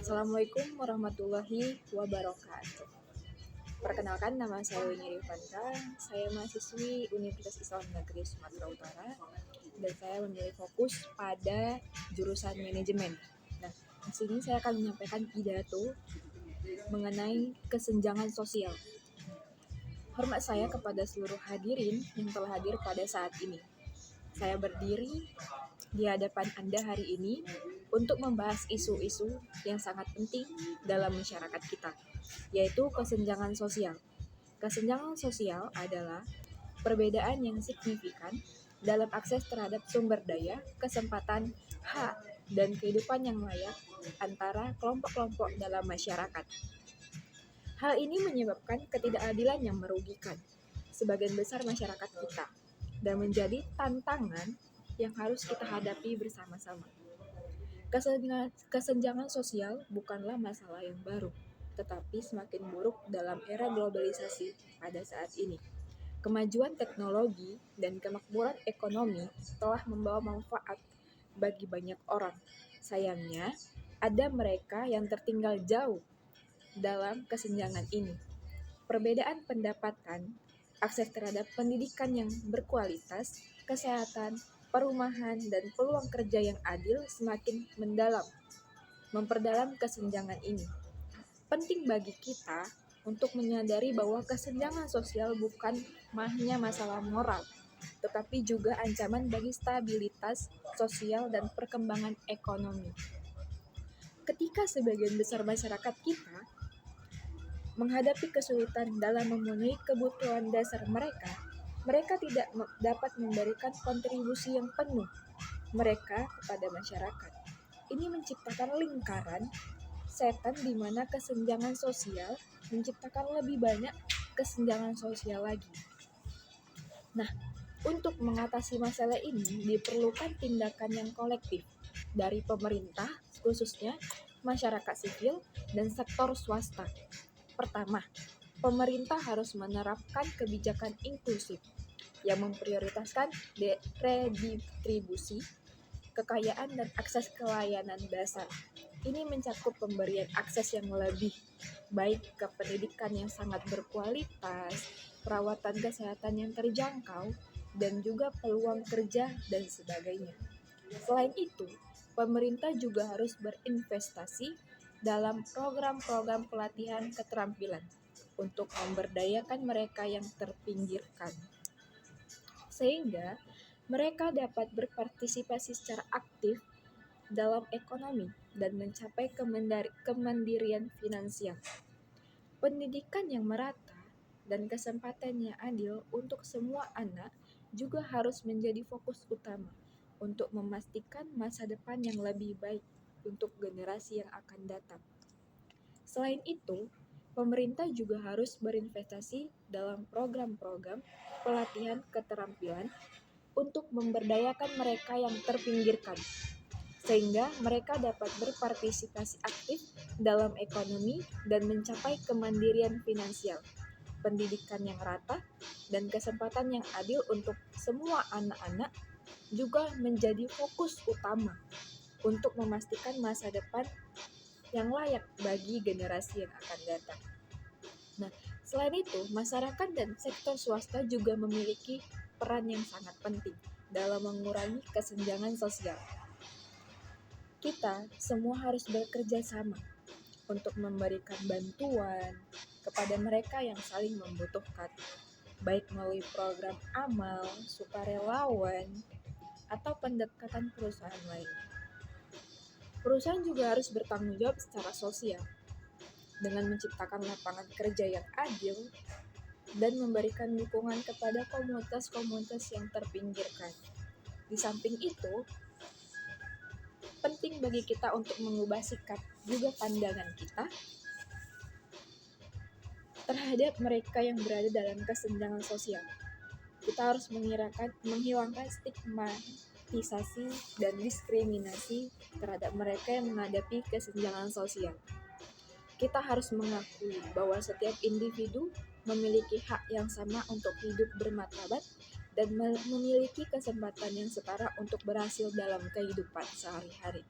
Assalamualaikum warahmatullahi wabarakatuh. Perkenalkan, nama saya Winnie Rifandra. Saya mahasiswi Universitas Islam Negeri Sumatera Utara dan saya memilih fokus pada jurusan manajemen. Nah, di sini saya akan menyampaikan pidato mengenai kesenjangan sosial. Hormat saya kepada seluruh hadirin yang telah hadir pada saat ini. Saya berdiri di hadapan Anda hari ini untuk membahas isu-isu yang sangat penting dalam masyarakat kita, yaitu kesenjangan sosial. Kesenjangan sosial adalah perbedaan yang signifikan dalam akses terhadap sumber daya, kesempatan, hak, dan kehidupan yang layak antara kelompok-kelompok dalam masyarakat. Hal ini menyebabkan ketidakadilan yang merugikan sebagian besar masyarakat kita dan menjadi tantangan yang harus kita hadapi bersama-sama. Kesenjangan sosial bukanlah masalah yang baru, tetapi semakin buruk dalam era globalisasi pada saat ini. Kemajuan teknologi dan kemakmuran ekonomi telah membawa manfaat bagi banyak orang. Sayangnya, ada mereka yang tertinggal jauh dalam kesenjangan ini. Perbedaan pendapatan, akses terhadap pendidikan yang berkualitas, kesehatan, perumahan, dan peluang kerja yang adil semakin memperdalam kesenjangan ini. Penting bagi kita untuk menyadari bahwa kesenjangan sosial bukan hanya masalah moral, tetapi juga ancaman bagi stabilitas sosial dan perkembangan ekonomi. Ketika sebagian besar masyarakat kita menghadapi kesulitan dalam memenuhi kebutuhan dasar mereka tidak dapat memberikan kontribusi yang penuh mereka kepada masyarakat. Ini menciptakan lingkaran setan di mana kesenjangan sosial menciptakan lebih banyak kesenjangan sosial lagi. Nah, untuk mengatasi masalah ini diperlukan tindakan yang kolektif dari pemerintah, khususnya masyarakat sipil dan sektor swasta. Pertama, pemerintah harus menerapkan kebijakan inklusif yang memprioritaskan redistribusi kekayaan dan akses ke layanan dasar. Ini mencakup pemberian akses yang lebih baik ke pendidikan yang sangat berkualitas, perawatan kesehatan yang terjangkau, dan juga peluang kerja dan sebagainya. Selain itu, pemerintah juga harus berinvestasi dalam program-program pelatihan keterampilan untuk memberdayakan mereka yang terpinggirkan, sehingga mereka dapat berpartisipasi secara aktif dalam ekonomi dan mencapai kemandirian finansial. Pendidikan yang merata dan kesempatan yang adil untuk semua anak juga harus menjadi fokus utama untuk memastikan masa depan yang lebih baik untuk generasi yang akan datang. Selain itu, pemerintah juga harus berinvestasi dalam program-program pelatihan keterampilan untuk memberdayakan mereka yang terpinggirkan, sehingga mereka dapat berpartisipasi aktif dalam ekonomi dan mencapai kemandirian finansial. Pendidikan yang rata dan kesempatan yang adil untuk semua anak-anak juga menjadi fokus utama untuk memastikan masa depan yang layak bagi generasi yang akan datang. Nah, selain itu, masyarakat dan sektor swasta juga memiliki peran yang sangat penting dalam mengurangi kesenjangan sosial. Kita semua harus bekerja sama untuk memberikan bantuan kepada mereka yang saling membutuhkan, baik melalui program amal, sukarelawan, atau pendekatan perusahaan lainnya. Perusahaan juga harus bertanggung jawab secara sosial dengan menciptakan lapangan kerja yang adil dan memberikan dukungan kepada komunitas-komunitas yang terpinggirkan. Di samping itu, penting bagi kita untuk mengubah sikap juga pandangan kita terhadap mereka yang berada dalam kesenjangan sosial. Kita harus menghilangkan stigmatisasi dan diskriminasi terhadap mereka yang menghadapi kesenjangan sosial. Kita harus mengakui bahwa setiap individu memiliki hak yang sama untuk hidup bermartabat dan memiliki kesempatan yang setara untuk berhasil dalam kehidupan sehari-hari.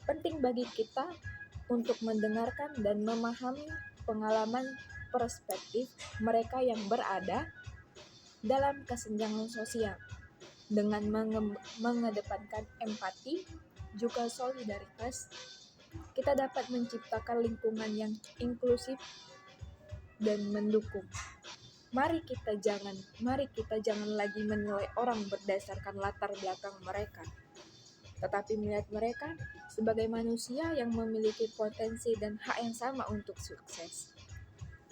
Penting bagi kita untuk mendengarkan dan memahami pengalaman perspektif mereka yang berada dalam kesenjangan sosial. Dengan mengedepankan empati, juga solidaritas, kita dapat menciptakan lingkungan yang inklusif dan mendukung. Mari kita jangan lagi menilai orang berdasarkan latar belakang mereka, tetapi melihat mereka sebagai manusia yang memiliki potensi dan hak yang sama untuk sukses.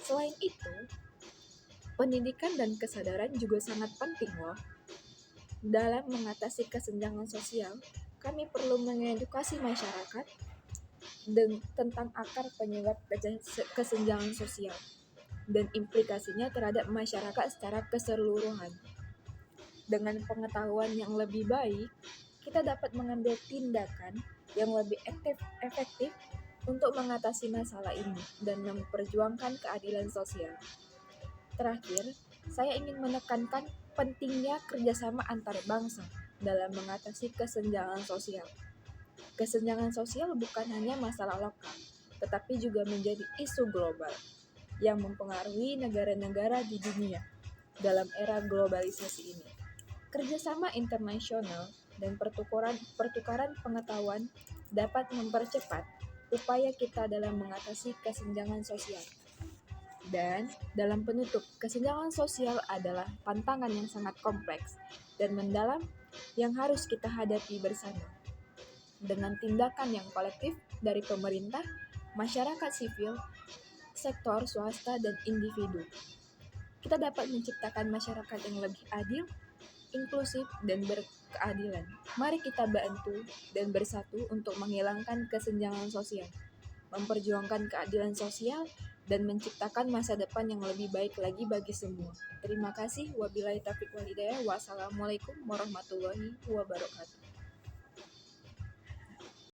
Selain itu, pendidikan dan kesadaran juga sangat penting loh. Dalam mengatasi kesenjangan sosial, kami perlu mengedukasi masyarakat tentang akar penyebab kesenjangan sosial dan implikasinya terhadap masyarakat secara keseluruhan. Dengan pengetahuan yang lebih baik, kita dapat mengambil tindakan yang lebih efektif untuk mengatasi masalah ini dan memperjuangkan keadilan sosial. Terakhir, saya ingin menekankan pentingnya kerjasama antar bangsa dalam mengatasi kesenjangan sosial. Kesenjangan sosial bukan hanya masalah lokal, tetapi juga menjadi isu global yang mempengaruhi negara-negara di dunia dalam era globalisasi ini. Kerjasama internasional dan pertukaran pengetahuan dapat mempercepat upaya kita dalam mengatasi kesenjangan sosial. Dan dalam penutup, kesenjangan sosial adalah tantangan yang sangat kompleks dan mendalam yang harus kita hadapi bersama. Dengan tindakan yang kolektif dari pemerintah, masyarakat sipil, sektor swasta, dan individu, kita dapat menciptakan masyarakat yang lebih adil, inklusif, dan berkeadilan. Mari kita bantu dan bersatu untuk menghilangkan kesenjangan sosial, memperjuangkan keadilan sosial, dan menciptakan masa depan yang lebih baik lagi bagi semua. Terima kasih. Wabillahi taufiq wal hidayah. Wassalamualaikum warahmatullahi wabarakatuh.